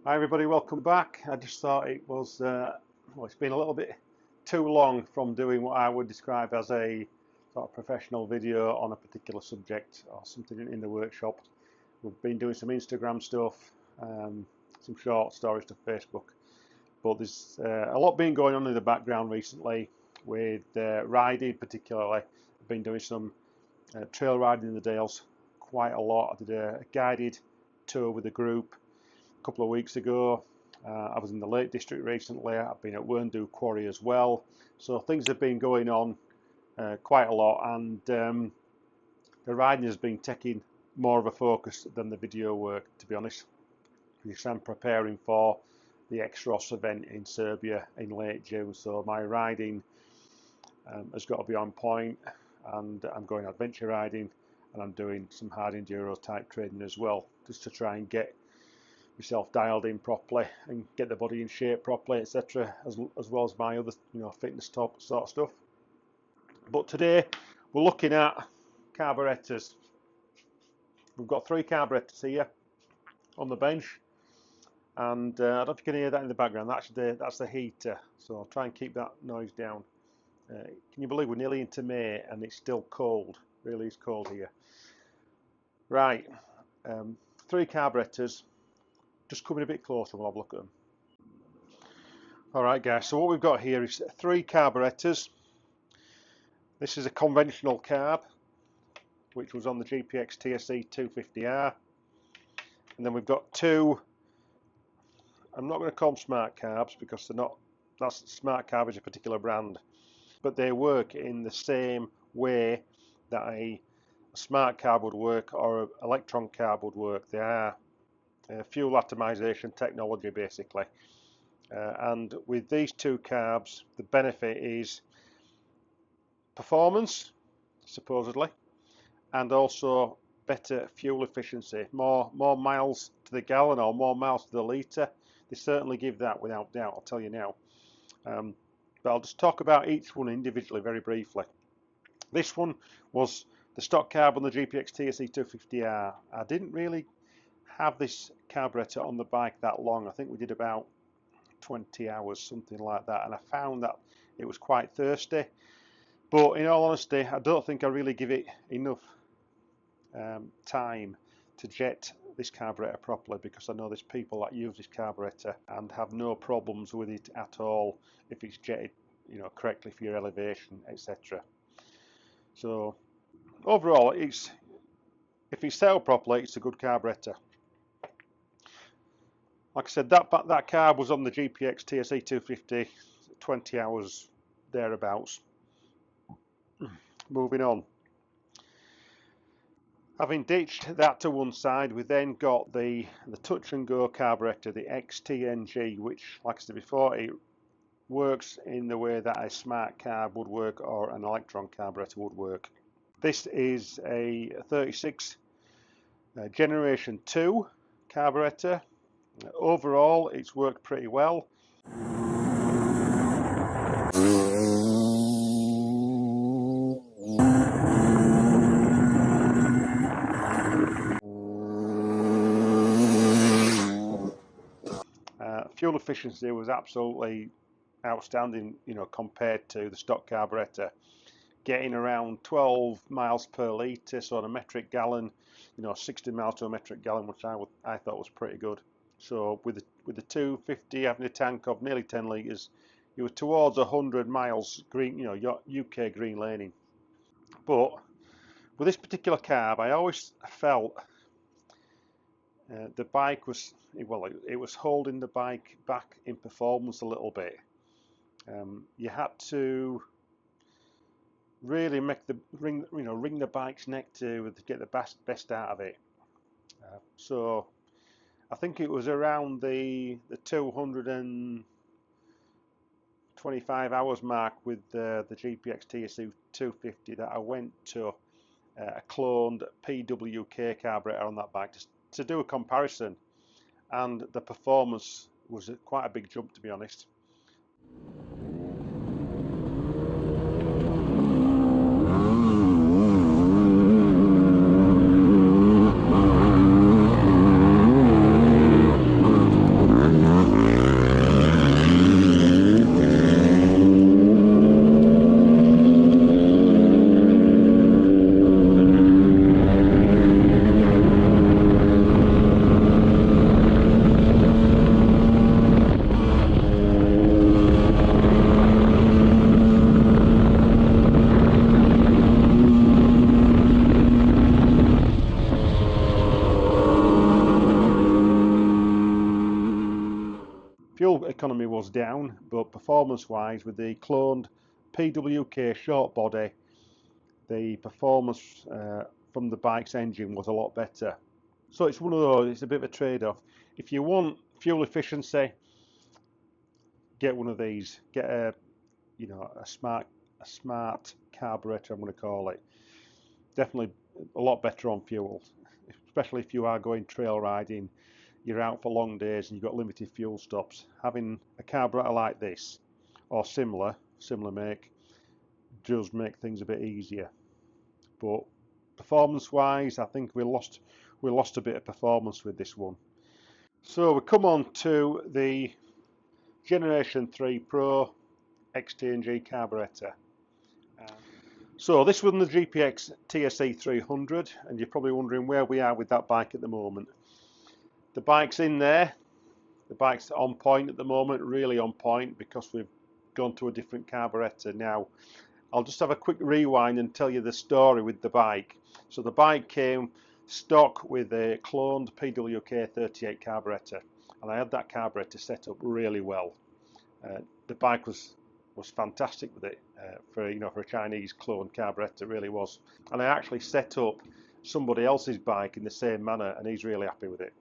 Hi everybody, welcome back. I just thought it was, it's been a little bit too long from doing what I would describe as a sort of professional video on a particular subject or something in the workshop. We've been doing some Instagram stuff, some short story stuff, Facebook, but there's a lot been going on in the background recently with riding particularly. I've been doing some trail riding in the Dales quite a lot. I did a guided tour with a group a couple of weeks ago. I was in the Lake District recently. I've been at Werndu Quarry as well. So things have been going on quite a lot, and the riding has been taking more of a focus than the video work, to be honest, because I'm preparing for the XROS event in Serbia in late June. So my riding has got to be on point, and I'm going adventure riding, and I'm doing some hard enduro type training as well, just to try and get myself dialed in properly and get the body in shape properly, etc., as well as my other fitness top sort of stuff. But today we're looking at carburetors. We've got 3 carburetors here on the bench, and I don't know if you can hear that in the background. That's the heater, so I'll try and keep that noise down. Can you believe we're nearly into May and it's still cold? Really is cold here. Right, 3 carburetors. Just coming a bit closer, we'll have a look at them. Alright guys, so what we've got here is 3 carburetors. This is a conventional carb, which was on the GPX TSE 250R. And then we've got 2, I'm not going to call them smart carbs because they're not, smart carb is a particular brand. But they work in the same way that a smart carb would work or an electron carb would work. They are fuel atomization technology basically, and with these 2 carbs the benefit is performance supposedly, and also better fuel efficiency, more miles to the gallon or more miles to the litre. They certainly give that without doubt, I'll tell you now. But I'll just talk about each one individually very briefly. This one was the stock carb on the GPX TSE 250R. I didn't really have this carburetor on the bike that long. I think we did about 20 hours, something like that, and I found that it was quite thirsty. But in all honesty, I don't think I really give it enough time to jet this carburetor properly, because I know there's people that use this carburetor and have no problems with it at all if it's jetted correctly for your elevation, etc. So overall, if it's set up properly, it's a good carburetor. Like I said, that carb was on the GPX TSE 250, 20 hours thereabouts. Moving on. Having ditched that to one side, we then got the touch and go carburetor, the XTNG, which, like I said before, it works in the way that a smart carb would work or an electron carburetor would work. This is a 36 generation 2 carburetor. Overall, it's worked pretty well. Fuel efficiency was absolutely outstanding, compared to the stock carburetor. Getting around 12 miles per litre, so on a metric gallon, 60 miles to a metric gallon, which I thought was pretty good. So with the 250 having a tank of nearly 10 litres, you were towards 100 miles green, your UK green laning. But with this particular carb, I always felt the bike was, it was holding the bike back in performance a little bit. You had to really make ring the bike's neck to get the best out of it. So I think it was around the 225 hours mark with the GPX TSE 250 that I went to a cloned PWK carburetor on that bike to do a comparison, and the performance was quite a big jump, to be honest. Fuel economy was down, but performance-wise, with the cloned PWK short body, the performance from the bike's engine was a lot better. So it's one of those, it's a bit of a trade-off. If you want fuel efficiency, get one of these. Get a, you know, a smart carburetor, I'm going to call it. Definitely a lot better on fuel, especially if you are going trail riding, you're out for long days and you've got limited fuel stops. Having a carburetor like this or similar make does make things a bit easier. But performance wise, I think we lost a bit of performance with this one. So we come on to the Generation 3 Pro XTNG carburetor. So this was the GPX TSE 300, and you're probably wondering where we are with that bike at the moment. The bike's in there. The bike's on point at the moment, really on point, because we've gone to a different carburetor. Now, I'll just have a quick rewind and tell you the story with the bike. So the bike came stock with a cloned PWK 38 carburetor, and I had that carburetor set up really well. The bike was fantastic with it for a Chinese clone carburetor, it really was. And I actually set up somebody else's bike in the same manner, and he's really happy with it.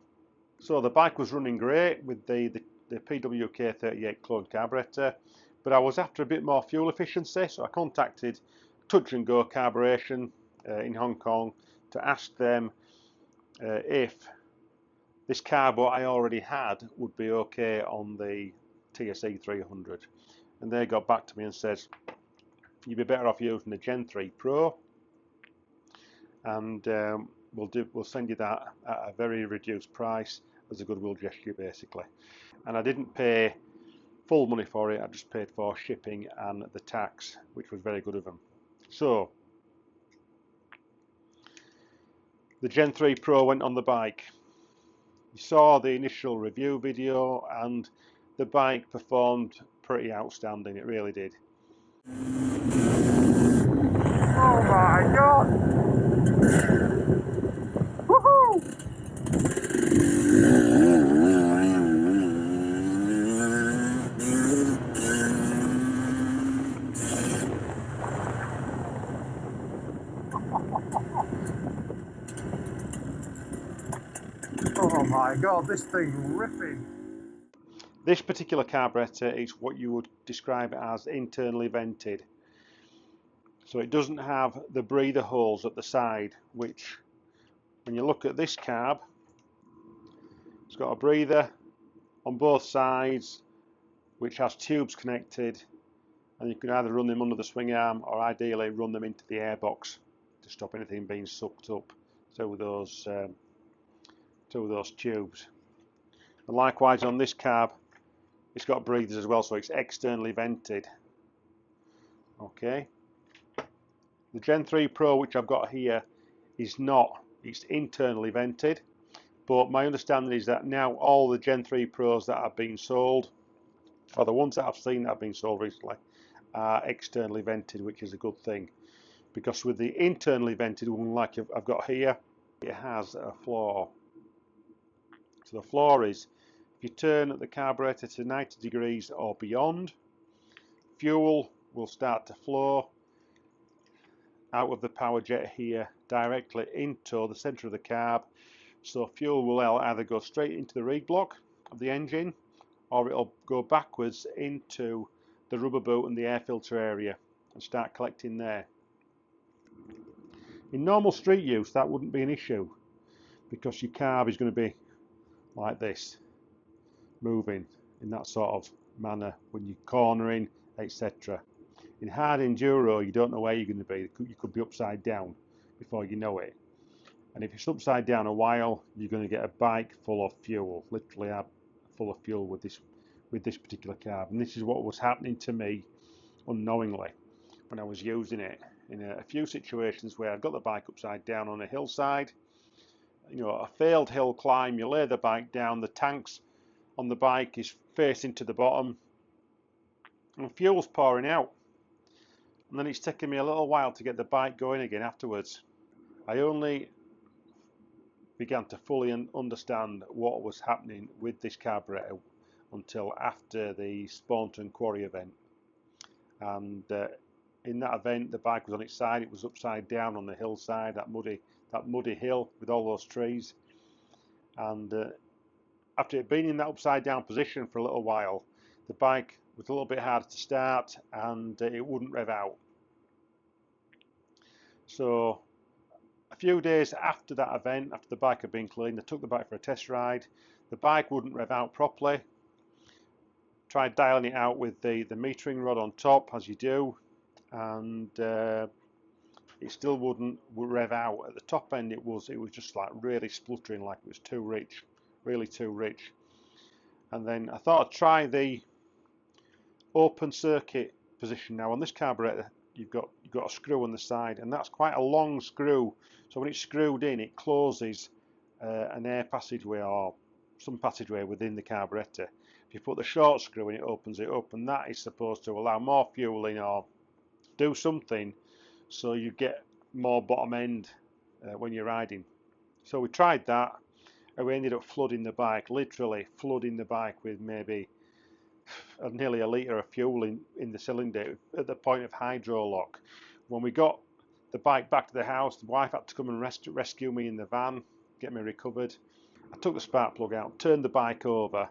So the bike was running great with the PWK 38 clone carburetor, but I was after a bit more fuel efficiency, so I contacted Touch and Go Carburation in Hong Kong to ask them if this carbo I already had would be okay on the TSE 300, and they got back to me and said you'd be better off using the Gen 3 Pro, and we'll send you that at a very reduced price as a goodwill gesture, basically. And I didn't pay full money for it, I just paid for shipping and the tax, which was very good of them. So the Gen 3 Pro went on the bike. You saw the initial review video, and the bike performed pretty outstanding, it really did. Oh my god! Woohoo! Oh my god, this thing's ripping. This particular carburetor is what you would describe as internally vented. So it doesn't have the breather holes at the side, which when you look at this carb, it's got a breather on both sides which has tubes connected, and you can either run them under the swing arm or ideally run them into the airbox to stop anything being sucked up through those tubes. And likewise on this carb, it's got breathers as well, so it's externally vented. Okay. The Gen 3 Pro, which I've got here, is not. It's internally vented, but my understanding is that now all the Gen 3 Pros that have been sold, or the ones that I've seen that have been sold recently, are externally vented, which is a good thing. Because with the internally vented one, like I've got here, it has a flaw. So the flaw is, if you turn the carburetor to 90 degrees or beyond, fuel will start to flow out of the power jet here directly into the centre of the carb. So fuel will either go straight into the reed block of the engine, or it'll go backwards into the rubber boot and the air filter area and start collecting there. In normal street use that wouldn't be an issue, because your carb is going to be like this, moving in that sort of manner when you're cornering, etc. In hard enduro, you don't know where you're going to be. You could be upside down before you know it. And if it's upside down a while, you're going to get a bike full of fuel, literally full of fuel with this particular carb. And this is what was happening to me unknowingly when I was using it in a few situations where I've got the bike upside down on a hillside. You know, a failed hill climb, you lay the bike down, the tanks on the bike is facing to the bottom, and fuel's pouring out. And then it's taken me a little while to get the bike going again afterwards. I only began to fully understand what was happening with this carburetor until after the Staunton Quarry event. And in that event, the bike was on its side. It was upside down on the hillside, that muddy hill with all those trees. And after it being in that upside down position for a little while, the bike was a little bit harder to start, and it wouldn't rev out. So a few days after that event, after the bike had been cleaned, I took the bike for a test ride. The bike wouldn't rev out properly. Tried dialing it out with the metering rod on top, as you do, and it still wouldn't rev out. At the top end, it was just like really spluttering, like it was too rich, really too rich. And then I thought I'd try the open circuit position. Now on this carburetor, you've got a screw on the side, and that's quite a long screw. So when it's screwed in, it closes an air passageway or some passageway within the carburetor. If you put the short screw in, it opens it up, and that is supposed to allow more fuel in or do something so you get more bottom end when you're riding. So we tried that, and we ended up flooding the bike, literally flooding the bike with maybe nearly a litre of fuel in the cylinder at the point of hydro lock. When we got the bike back to the house, the wife had to come and rescue me in the van, get me recovered. I took the spark plug out, turned the bike over,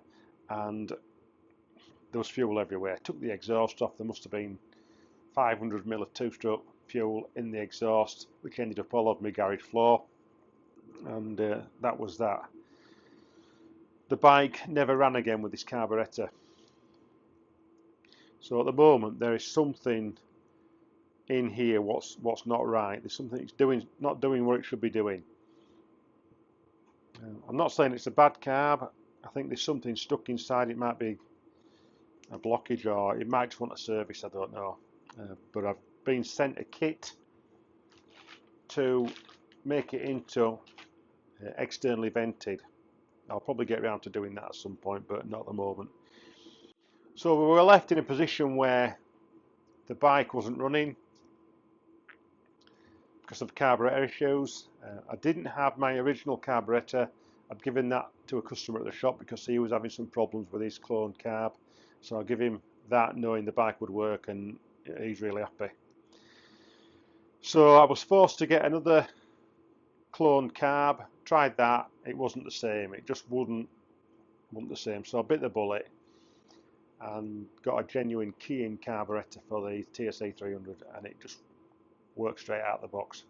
and there was fuel everywhere. Took the exhaust off. There must have been 500 ml of two-stroke fuel in the exhaust, which ended up all over my garage floor. And that was that. The bike never ran again with this carburetor. So at the moment there is something in here what's not right. There's something it's not doing what it should be doing. I'm not saying it's a bad carb. I think there's something stuck inside. It might be a blockage, or it might just want a service, I don't know. But I've been sent a kit to make it into externally vented. I'll probably get around to doing that at some point, but not at the moment. So we were left in a position where the bike wasn't running because of carburetor issues. I didn't have my original carburetor. I'd given that to a customer at the shop because he was having some problems with his cloned carb. So I'll give him that, knowing the bike would work, and he's really happy. So I was forced to get another cloned carb. Tried that, it wasn't the same. It just wouldn't the same. So I bit the bullet and got a genuine Keihin carburetor for the TSE 300, and it just works straight out of the box.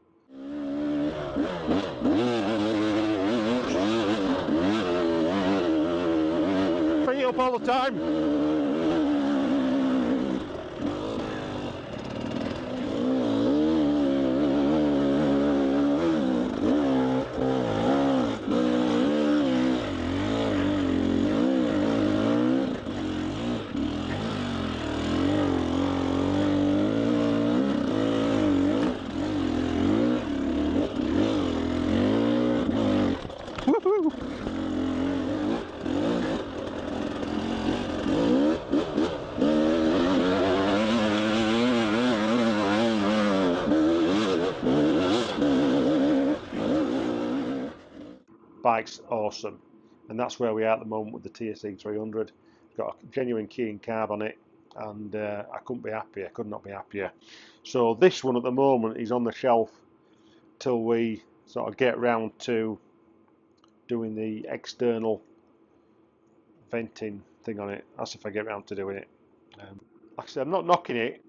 Bring it up all the time. Bike's awesome, and that's where we are at the moment with the TSE 300. It's got a genuine Keihin carb on it, and I couldn't be happier, could not be happier. So this one at the moment is on the shelf till we sort of get round to doing the external venting thing on it. That's if I get round to doing it. Like I said, I'm not knocking it.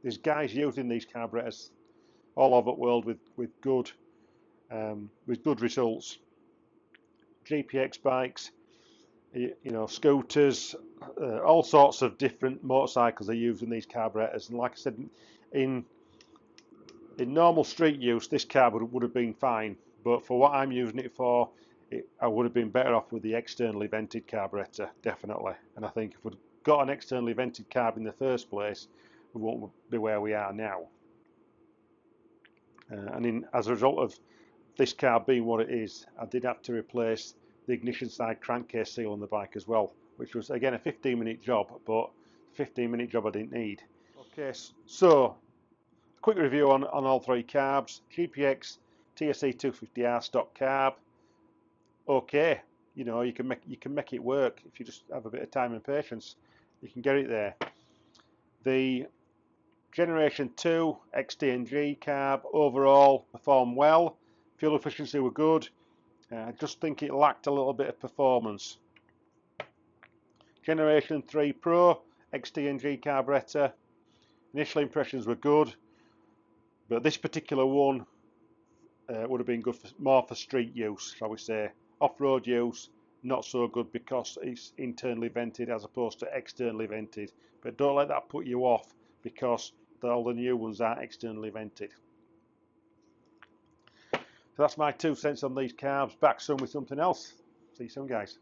There's guys using these carburetors all over the world with good results. GPX bikes, you know, scooters, all sorts of different motorcycles are using these carburetors. And like I said, in normal street use, this carb would have been fine. But for what I'm using it for, I would have been better off with the externally vented carburetor, definitely. And I think if we'd got an externally vented carb in the first place, we won't be where we are now. As a result of this carb being what it is, I did have to replace the ignition side crankcase seal on the bike as well, which was again a 15-minute job, but 15-minute job I didn't need. Okay, so quick review on all three carbs. GPX TSE 250R stock carb. Okay, you know, you can make it work if you just have a bit of time and patience. You can get it there. The Generation 2 XTNG carb overall performed well. Fuel efficiency were good. I just think it lacked a little bit of performance. Generation 3 Pro XTNG carburetor, initial impressions were good, but this particular one would have been good more for street use, shall we say. Off-road use, not so good because it's internally vented as opposed to externally vented. But don't let that put you off, because all the new ones are externally vented. So that's my 2 cents on these carbs. Back soon with something else. See you soon, guys.